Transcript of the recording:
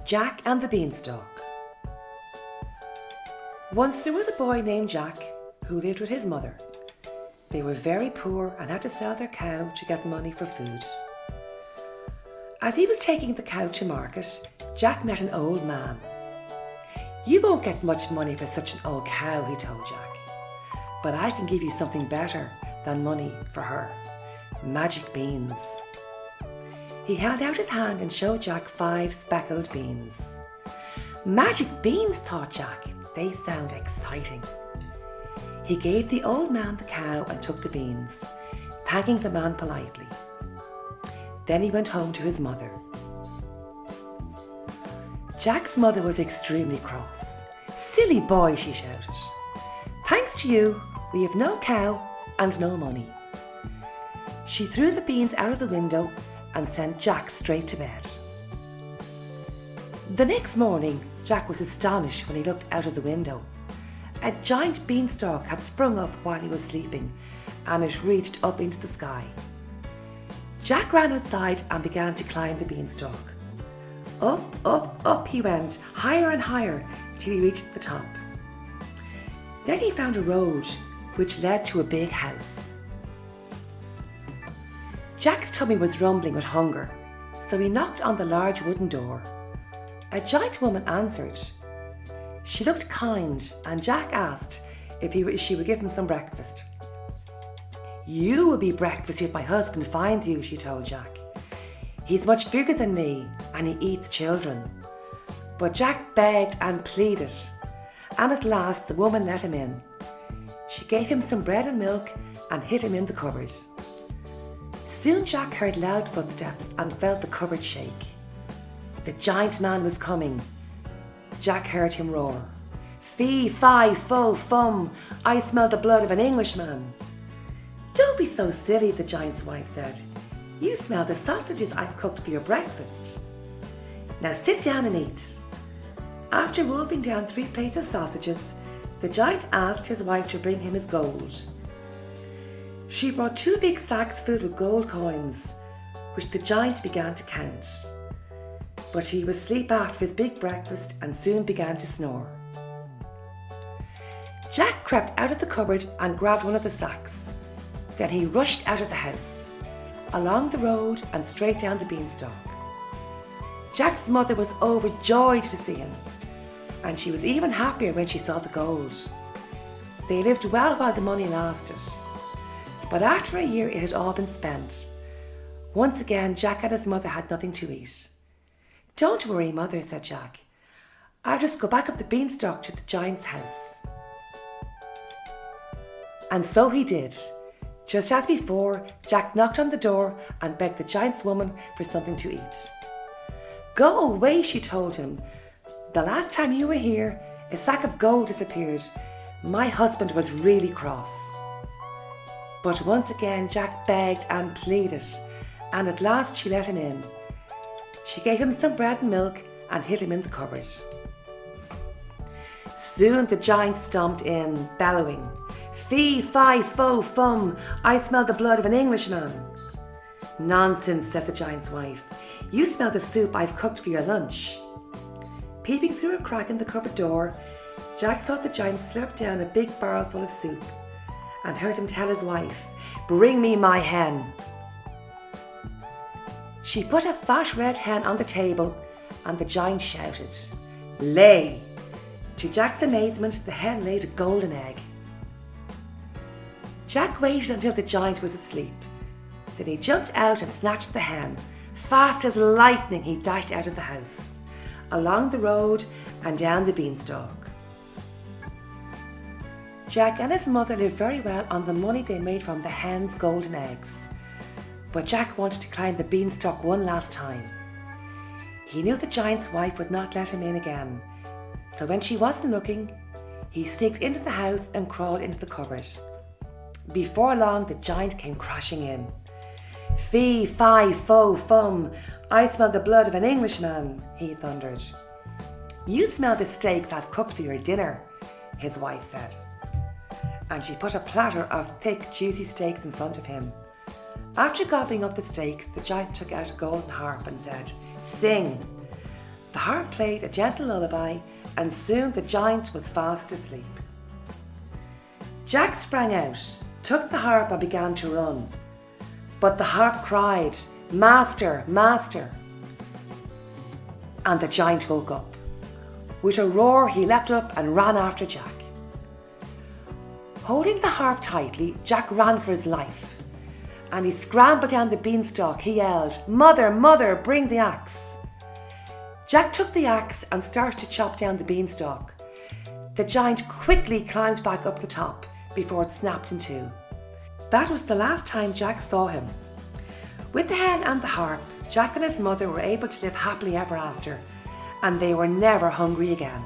Jack and the Beanstalk. Once there was a boy named Jack who lived with his mother. They were very poor and had to sell their cow to get money for food. As he was taking the cow to market, Jack met an old man. "You won't get much money for such an old cow," he told Jack, "but I can give you something better than money for her. Magic beans." He held out his hand and showed Jack 5 speckled beans. Magic beans, thought Jack. They sound exciting. He gave the old man the cow and took the beans, thanking the man politely. Then he went home to his mother. Jack's mother was extremely cross. "Silly boy," she shouted. "Thanks to you, we have no cow and no money." She threw the beans out of the window and sent Jack straight to bed. The next morning, Jack was astonished when he looked out of the window. A giant beanstalk had sprung up while he was sleeping, and it reached up into the sky. Jack ran outside and began to climb the beanstalk. Up, up, up he went, higher and higher, till he reached the top. Then he found a road which led to a big house. Jack's tummy was rumbling with hunger, so he knocked on the large wooden door. A giant woman answered. She looked kind, and Jack asked if she would give him some breakfast. "You will be breakfast if my husband finds you," she told Jack. "He's much bigger than me, and he eats children." But Jack begged and pleaded, and at last the woman let him in. She gave him some bread and milk and hid him in the cupboard. Soon Jack heard loud footsteps and felt the cupboard shake. The giant man was coming. Jack heard him roar. "Fee, fi, fo, fum, I smell the blood of an Englishman." "Don't be so silly," the giant's wife said. "You smell the sausages I've cooked for your breakfast. Now sit down and eat." After wolfing down 3 plates of sausages, the giant asked his wife to bring him his gold. She brought 2 big sacks filled with gold coins, which the giant began to count. But he was asleep after his big breakfast and soon began to snore. Jack crept out of the cupboard and grabbed one of the sacks. Then he rushed out of the house, along the road and straight down the beanstalk. Jack's mother was overjoyed to see him, and she was even happier when she saw the gold. They lived well while the money lasted. But after a year it had all been spent. Once again Jack and his mother had nothing to eat. "Don't worry, Mother," said Jack. "I'll just go back up the beanstalk to the giant's house." And so he did. Just as before, Jack knocked on the door and begged the giant's woman for something to eat. "Go away," she told him. "The last time you were here, a sack of gold disappeared. My husband was really cross." But once again Jack begged and pleaded, and at last she let him in. She gave him some bread and milk and hid him in the cupboard. Soon the giant stomped in, bellowing, "Fee, fi, fo, fum, I smell the blood of an Englishman." "Nonsense," said the giant's wife. "You smell the soup I've cooked for your lunch." Peeping through a crack in the cupboard door, Jack saw the giant slurp down a big barrel full of soup and heard him tell his wife, "Bring me my hen." She put a fat red hen on the table and the giant shouted, "Lay!" To Jack's amazement, the hen laid a golden egg. Jack waited until the giant was asleep. Then he jumped out and snatched the hen. Fast as lightning he dashed out of the house, along the road and down the beanstalk. Jack and his mother lived very well on the money they made from the hen's golden eggs. But Jack wanted to climb the beanstalk one last time. He knew the giant's wife would not let him in again, so when she wasn't looking, he sneaked into the house and crawled into the cupboard. Before long, the giant came crashing in. "Fee, fi, fo, fum, I smell the blood of an Englishman," he thundered. "You smell the steaks I've cooked for your dinner," his wife said. And she put a platter of thick, juicy steaks in front of him. After gobbling up the steaks, the giant took out a golden harp and said, "Sing." The harp played a gentle lullaby, and soon the giant was fast asleep. Jack sprang out, took the harp and began to run. But the harp cried, "Master, master!" And the giant woke up. With a roar, he leapt up and ran after Jack. Holding the harp tightly, Jack ran for his life. And he scrambled down the beanstalk. He yelled, "Mother, mother, bring the axe." Jack took the axe and started to chop down the beanstalk. The giant quickly climbed back up the top before it snapped in two. That was the last time Jack saw him. With the hen and the harp, Jack and his mother were able to live happily ever after, and they were never hungry again.